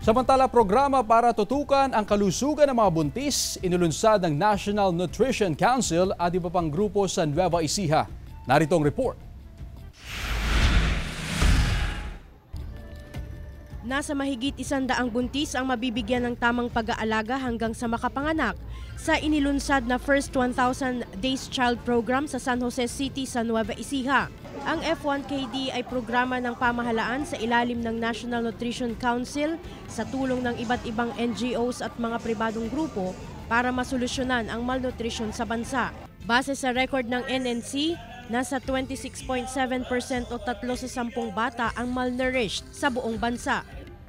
Samantala, programa para tutukan ang kalusugan ng mga buntis, inulunsad ng National Nutrition Council at iba pang grupo sa Nueva Ecija. Narito ang report. Nasa mahigit 100 buntis ang mabibigyan ng tamang pag-aalaga hanggang sa makapanganak sa inilunsad na First 1,000 Days Child Program sa San Jose City sa Nueva Ecija. Ang F1KD ay programa ng pamahalaan sa ilalim ng National Nutrition Council sa tulong ng iba't ibang NGOs at mga pribadong grupo para masolusyonan ang malnutrition sa bansa. Base sa record ng NNC, nasa 26.7% o 3 sa 10 bata ang malnourished sa buong bansa.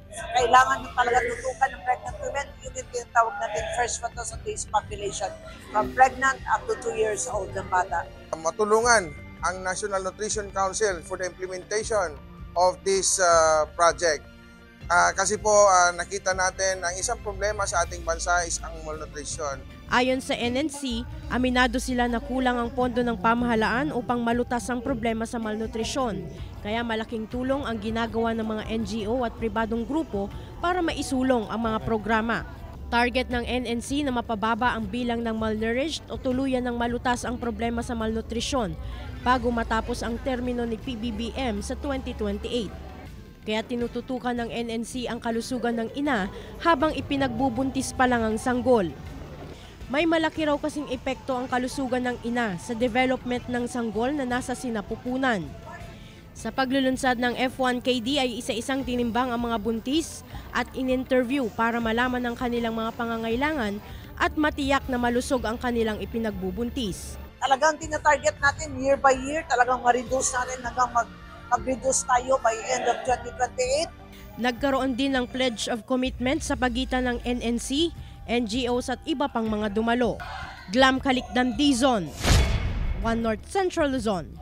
Kailangan nyo talaga tutukan ng pregnant women. Yun yung tinatawag natin first 1,000 days population from pregnant up to 2 years old ng bata. Matulungan ang National Nutrition Council for the implementation of this project. Kasi po nakita natin ang isang problema sa ating bansa is ang malnutrition. Ayon sa NNC, aminado sila na kulang ang pondo ng pamahalaan upang malutas ang problema sa malnutrisyon. Kaya malaking tulong ang ginagawa ng mga NGO at pribadong grupo para maisulong ang mga programa. Target ng NNC na mapababa ang bilang ng malnourished o tuluyan ng malutas ang problema sa malnutrisyon bago matapos ang termino ni PBBM sa 2028. Kaya tinututukan ng NNC ang kalusugan ng ina habang ipinagbubuntis pa lang ang sanggol. May malaki raw kasing epekto ang kalusugan ng ina sa development ng sanggol na nasa sinapupunan. Sa paglulunsad ng F1KD ay isa-isang tinimbang ang mga buntis at in-interview para malaman ang kanilang mga pangangailangan at matiyak na malusog ang kanilang ipinagbubuntis. Talagang tinatarget natin year by year, talagang ma-reduce natin hanggang mag-reduce tayo by end of 2028. Nagkaroon din ng pledge of commitment sa pagitan ng NNC, NGOs at iba pang mga dumalo. Glam Kalikdan Dizon, One North Central Luzon.